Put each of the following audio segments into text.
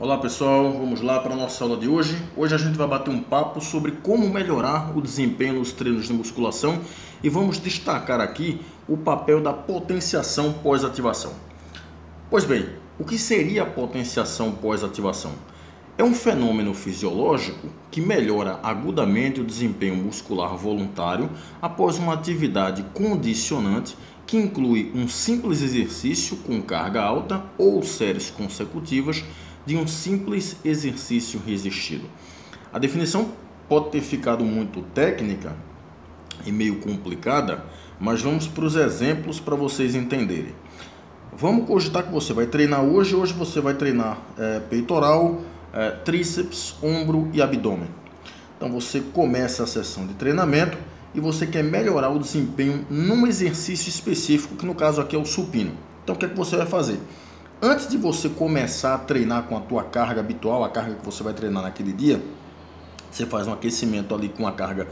Olá pessoal, vamos lá para a nossa aula de hoje. Hoje a gente vai bater um papo sobre como melhorar o desempenho nos treinos de musculação e vamos destacar aqui o papel da potenciação pós-ativação. Pois bem, o que seria a potenciação pós-ativação? É um fenômeno fisiológico que melhora agudamente o desempenho muscular voluntário após uma atividade condicionante que inclui um simples exercício com carga alta ou séries consecutivas de um simples exercício resistido. A definição pode ter ficado muito técnica e meio complicada, mas vamos para os exemplos para vocês entenderem. Vamos cogitar que você vai treinar hoje. Hoje você vai treinar peitoral, tríceps, ombro e abdômen. Então você começa a sessão de treinamento e você quer melhorar o desempenho num exercício específico, que no caso aqui é o supino. Então o que é que você vai fazer? Antes de você começar a treinar com a tua carga habitual, a carga que você vai treinar naquele dia, você faz um aquecimento ali com a carga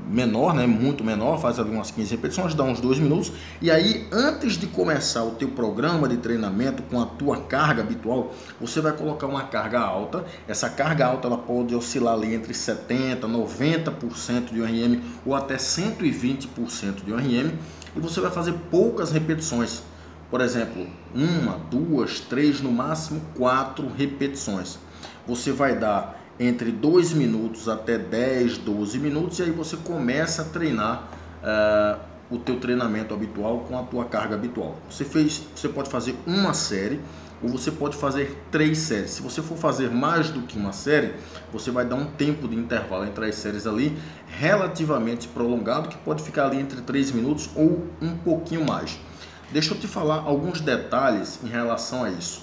menor, né? Muito menor, faz ali umas 15 repetições, dá uns 2 minutos. E aí, antes de começar o teu programa de treinamento com a tua carga habitual, você vai colocar uma carga alta. Essa carga alta ela pode oscilar ali entre 70%, 90% de RM ou até 120% de RM. E você vai fazer poucas repetições. Por exemplo, 1, 2, 3, no máximo 4 repetições. Você vai dar entre 2 minutos até 10, 12 minutos e aí você começa a treinar o teu treinamento habitual com a tua carga habitual. Você pode fazer uma série ou você pode fazer 3 séries. Se você for fazer mais do que uma série, você vai dar um tempo de intervalo entre as séries ali relativamente prolongado, que pode ficar ali entre 3 minutos ou um pouquinho mais. Deixa eu te falar alguns detalhes em relação a isso.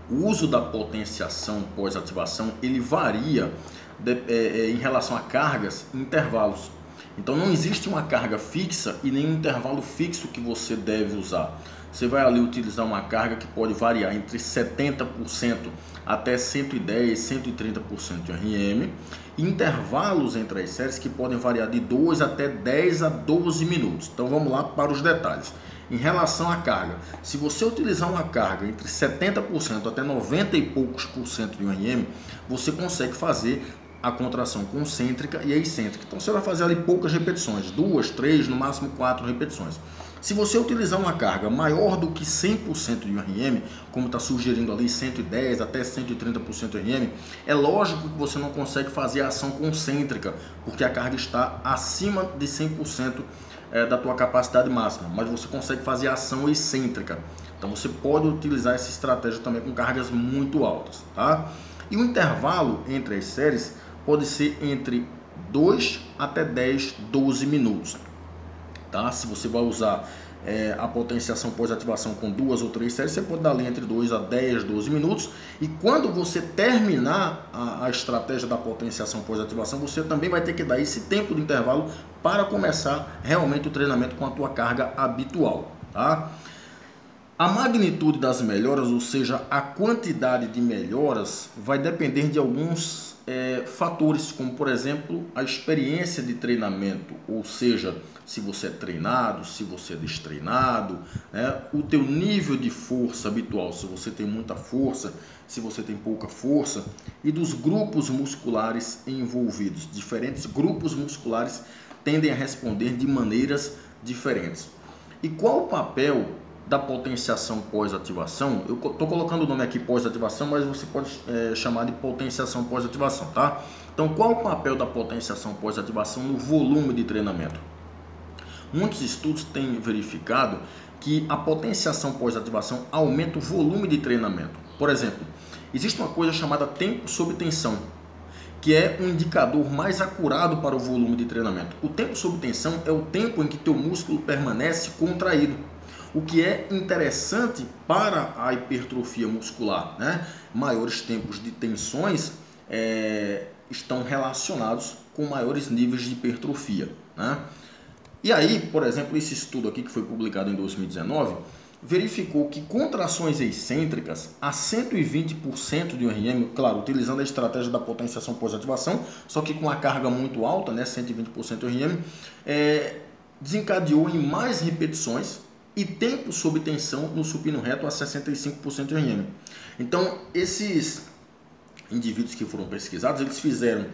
O uso da potenciação pós-ativação, ele varia em relação a cargas e intervalos. Então não existe uma carga fixa e nem um intervalo fixo que você deve usar. Você vai ali utilizar uma carga que pode variar entre 70% até 110, 130% de RM, e intervalos entre as séries que podem variar de 2 até 10 a 12 minutos. Então vamos lá para os detalhes. Em relação à carga, se você utilizar uma carga entre 70% até 90 e poucos por cento de RM, você consegue fazer a contração concêntrica e a excêntrica. Então você vai fazer ali poucas repetições, 2, 3, no máximo 4 repetições. Se você utilizar uma carga maior do que 100% de RM, como está sugerindo ali 110 até 130% de RM, é lógico que você não consegue fazer a ação concêntrica, porque a carga está acima de 100% da tua capacidade máxima, mas você consegue fazer a ação excêntrica. Então você pode utilizar essa estratégia também com cargas muito altas, tá? E o intervalo entre as séries pode ser entre 2 até 10, 12 minutos, tá? Se você vai usar a potenciação pós-ativação com 2 ou 3 séries, você pode dar ali entre 2 a 10, 12 minutos. E quando você terminar a estratégia da potenciação pós-ativação, você também vai ter que dar esse tempo de intervalo para começar realmente o treinamento com a tua carga habitual, tá? A magnitude das melhoras, ou seja, a quantidade de melhoras, vai depender de alguns fatores, como por exemplo a experiência de treinamento, ou seja, se você é treinado, se você é destreinado, né? O teu nível de força habitual, se você tem muita força, se você tem pouca força, e dos grupos musculares envolvidos. Diferentes grupos musculares tendem a responder de maneiras diferentes. E qual o papel da potenciação pós-ativação? Eu estou colocando o nome aqui pós-ativação, mas você pode chamar de potenciação pós-ativação, tá? Então, qual o papel da potenciação pós-ativação no volume de treinamento? Muitos estudos têm verificado que a potenciação pós-ativação aumenta o volume de treinamento. Por exemplo, existe uma coisa chamada tempo sob tensão, que é um indicador mais acurado para o volume de treinamento. O tempo sob tensão é o tempo em que teu músculo permanece contraído, o que é interessante para a hipertrofia muscular, né? Maiores tempos de tensões estão relacionados com maiores níveis de hipertrofia, né? E aí, por exemplo, esse estudo aqui que foi publicado em 2019 verificou que contrações excêntricas a 120% de RM, claro, utilizando a estratégia da potenciação pós-ativação, só que com a carga muito alta, né, 120% de RM, desencadeou em mais repetições e tempo sob tensão no supino reto a 65% RM. Então, esses indivíduos que foram pesquisados, eles fizeram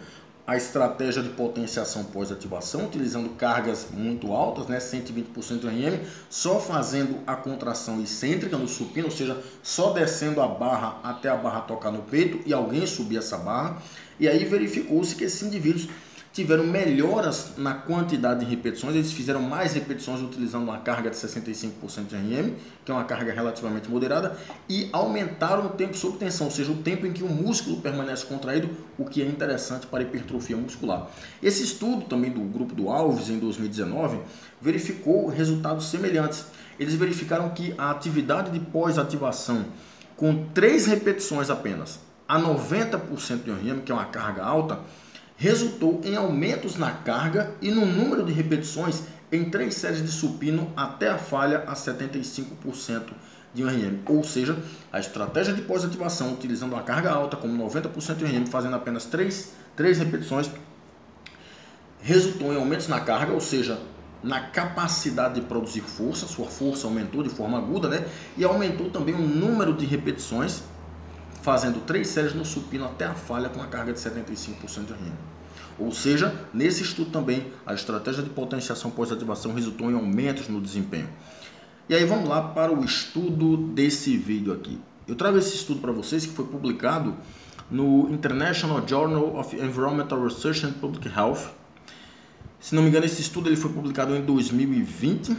a estratégia de potenciação pós-ativação, utilizando cargas muito altas, né, 120% RM, só fazendo a contração excêntrica no supino, ou seja, só descendo a barra até a barra tocar no peito e alguém subir essa barra. E aí verificou-se que esses indivíduos tiveram melhoras na quantidade de repetições, eles fizeram mais repetições utilizando uma carga de 65% de RM, que é uma carga relativamente moderada, e aumentaram o tempo sob tensão, ou seja, o tempo em que o músculo permanece contraído, o que é interessante para a hipertrofia muscular. Esse estudo também do grupo do Alves, em 2019, verificou resultados semelhantes. Eles verificaram que a atividade de pós-ativação com 3 repetições apenas, a 90% de RM, que é uma carga alta, resultou em aumentos na carga e no número de repetições em 3 séries de supino até a falha a 75% de RM. Ou seja, a estratégia de pós-ativação utilizando a carga alta como 90% de RM, fazendo apenas 3 repetições, resultou em aumentos na carga, ou seja, na capacidade de produzir força, sua força aumentou de forma aguda, né? E aumentou também o número de repetições, fazendo 3 séries no supino até a falha com a carga de 75% de RM. Ou seja, nesse estudo também, a estratégia de potenciação pós-ativação resultou em aumentos no desempenho. E aí vamos lá para o estudo desse vídeo aqui. Eu trago esse estudo para vocês que foi publicado no International Journal of Environmental Research and Public Health. Se não me engano, esse estudo ele foi publicado em 2020,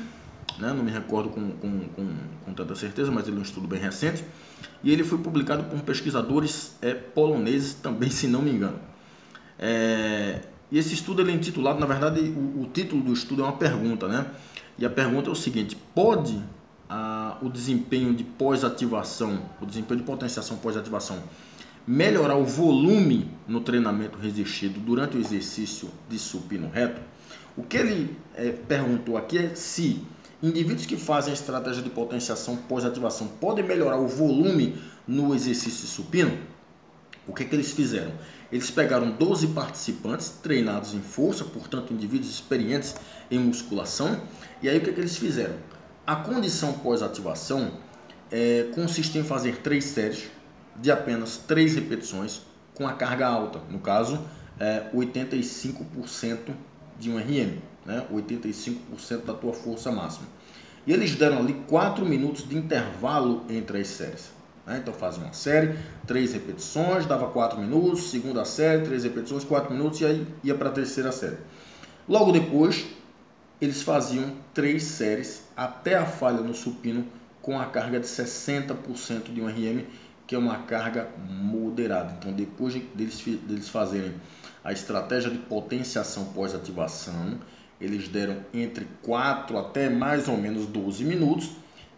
né? Não me recordo com tanta certeza, mas ele é um estudo bem recente. E ele foi publicado por pesquisadores poloneses também, se não me engano. E esse estudo ele é intitulado, na verdade, o título do estudo é uma pergunta, né? E a pergunta é o seguinte: pode o desempenho de pós-ativação, o desempenho de potenciação pós-ativação, melhorar o volume no treinamento resistido durante o exercício de supino reto? O que ele perguntou aqui é se indivíduos que fazem a estratégia de potenciação pós-ativação podem melhorar o volume no exercício de supino. O que eles fizeram? Eles pegaram 12 participantes treinados em força, portanto indivíduos experientes em musculação, e aí o que eles fizeram? A condição pós-ativação consiste em fazer 3 séries de apenas 3 repetições com a carga alta, no caso 85% de um RM, né? 85% da tua força máxima. E eles deram ali 4 minutos de intervalo entre as séries, né? Então fazia uma série, 3 repetições, dava 4 minutos, segunda série, 3 repetições, 4 minutos, e aí ia para a terceira série. Logo depois, eles faziam 3 séries até a falha no supino com a carga de 60% de um RM, que é uma carga moderada. Então depois deles fazerem a estratégia de potenciação pós-ativação, eles deram entre 4 até mais ou menos 12 minutos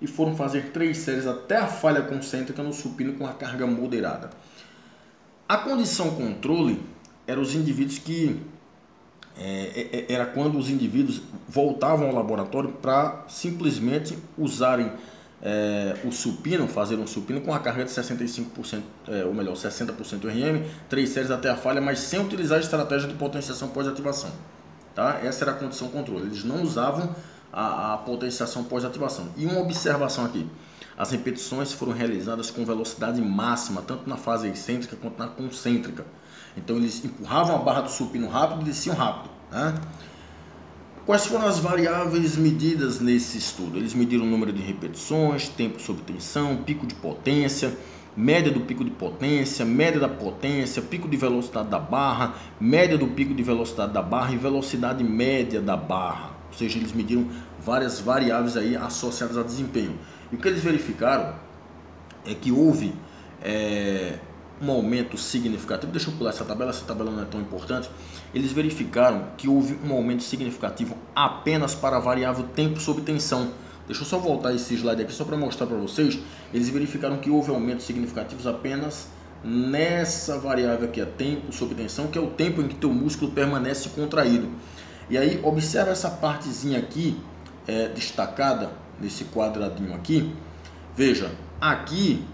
e foram fazer 3 séries até a falha concêntrica no supino com a carga moderada. A condição controle era os indivíduos que era quando os indivíduos voltavam ao laboratório para simplesmente usarem o supino, fazer um supino com a carga de 65%, ou melhor, 60% RM, 3 séries até a falha, mas sem utilizar a estratégia de potenciação pós-ativação. Tá? Essa era a condição controle. Eles não usavam a potenciação pós-ativação. E uma observação aqui: as repetições foram realizadas com velocidade máxima, tanto na fase excêntrica quanto na concêntrica. Então eles empurravam a barra do supino rápido e desciam rápido, né? Quais foram as variáveis medidas nesse estudo? Eles mediram o número de repetições, tempo sob tensão, pico de potência, média do pico de potência, média da potência, pico de velocidade da barra, média do pico de velocidade da barra e velocidade média da barra. Ou seja, eles mediram várias variáveis aí associadas a desempenho. E o que eles verificaram é que houve um aumento significativo. Deixa eu pular essa tabela não é tão importante. Eles verificaram que houve um aumento significativo apenas para a variável tempo sob tensão. Deixa eu só voltar esse slide aqui só para mostrar para vocês. Eles verificaram que houve aumentos significativos apenas nessa variável aqui, a tempo sob tensão, que é o tempo em que teu músculo permanece contraído. E aí observa essa partezinha aqui destacada nesse quadradinho aqui. Veja, aqui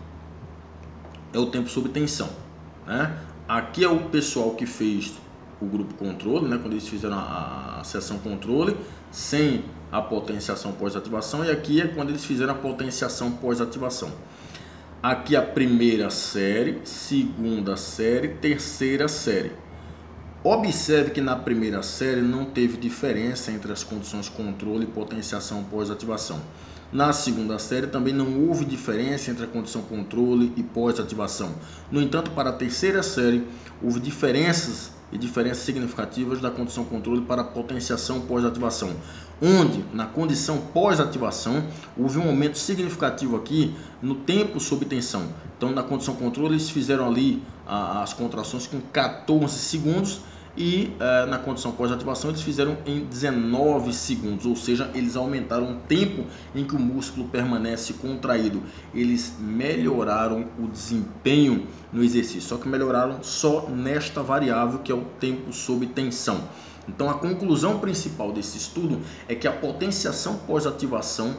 é o tempo sob tensão, né? Aqui é o pessoal que fez o grupo controle, né? Quando eles fizeram a sessão controle, sem a potenciação pós-ativação, e aqui é quando eles fizeram a potenciação pós-ativação. Aqui a primeira série, segunda série, terceira série. Observe que na primeira série não teve diferença entre as condições controle e potenciação pós-ativação. Na segunda série também não houve diferença entre a condição controle e pós-ativação. No entanto, para a terceira série, houve diferenças significativas da condição controle para a potenciação pós-ativação, onde na condição pós-ativação houve um aumento significativo aqui no tempo sob tensão. Então, na condição controle, eles fizeram ali as contrações com 14 segundos e na condição pós-ativação eles fizeram em 19 segundos, ou seja, eles aumentaram o tempo em que o músculo permanece contraído. Eles melhoraram o desempenho no exercício, só que melhoraram só nesta variável que é o tempo sob tensão. Então a conclusão principal desse estudo é que a potenciação pós-ativação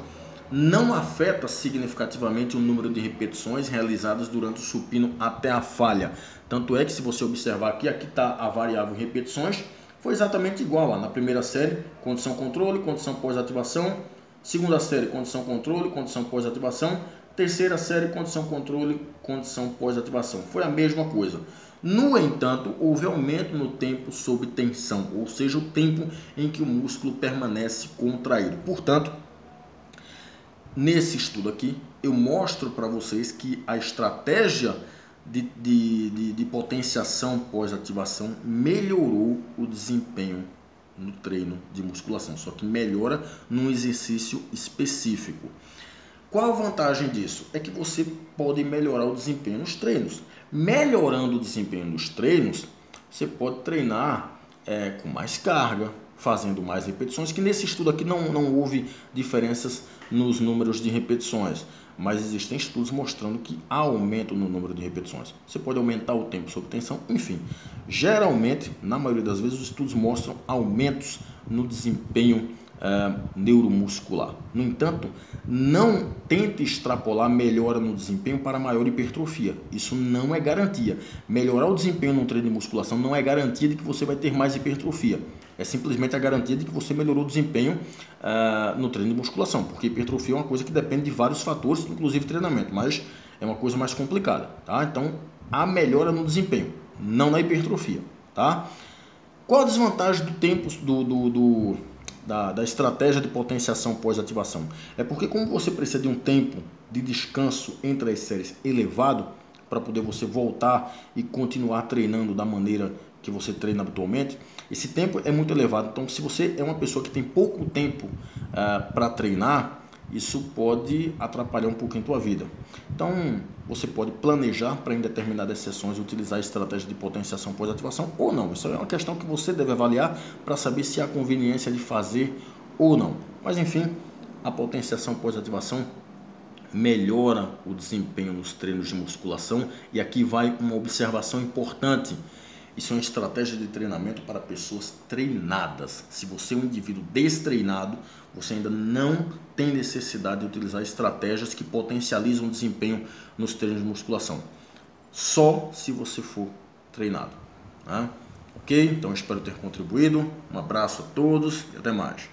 não afeta significativamente o número de repetições realizadas durante o supino até a falha. Tanto é que, se você observar aqui está a variável repetições, foi exatamente igual lá na primeira série, condição controle, condição pós-ativação, segunda série, condição controle, condição pós-ativação, terceira série, condição controle, condição pós-ativação. Foi a mesma coisa. No entanto, houve aumento no tempo sob tensão, ou seja, o tempo em que o músculo permanece contraído. Portanto, nesse estudo aqui, eu mostro para vocês que a estratégia de potenciação pós-ativação melhorou o desempenho no treino de musculação, só que melhora num exercício específico. Qual a vantagem disso? É que você pode melhorar o desempenho nos treinos. Melhorando o desempenho nos treinos, você pode treinar com mais carga, fazendo mais repetições, que nesse estudo aqui não houve diferenças nos números de repetições, mas existem estudos mostrando que há aumento no número de repetições. Você pode aumentar o tempo sob tensão, enfim. Geralmente, na maioria das vezes, os estudos mostram aumentos no desempenho neuromuscular. No entanto, não tente extrapolar melhora no desempenho para maior hipertrofia. Isso não é garantia. Melhorar o desempenho num treino de musculação não é garantia de que você vai ter mais hipertrofia. É simplesmente a garantia de que você melhorou o desempenho no treino de musculação, porque hipertrofia é uma coisa que depende de vários fatores, inclusive treinamento, mas é uma coisa mais complicada, tá? Então, a melhora no desempenho, não na hipertrofia, tá? Qual a desvantagem do tempo da estratégia de potenciação pós-ativação? É porque, como você precisa de um tempo de descanso entre as séries elevado para poder você voltar e continuar treinando da maneira que você treina habitualmente, esse tempo é muito elevado. Então, se você é uma pessoa que tem pouco tempo para treinar, isso pode atrapalhar um pouquinho a tua vida. Então, você pode planejar para em determinadas sessões utilizar a estratégia de potenciação pós-ativação ou não. Isso é uma questão que você deve avaliar para saber se há conveniência de fazer ou não. Mas, enfim, a potenciação pós-ativação melhora o desempenho nos treinos de musculação. E aqui vai uma observação importante. Isso é uma estratégia de treinamento para pessoas treinadas. Se você é um indivíduo destreinado, você ainda não tem necessidade de utilizar estratégias que potencializam o desempenho nos treinos de musculação. Só se você for treinado, né? Ok? Então espero ter contribuído. Um abraço a todos e até mais.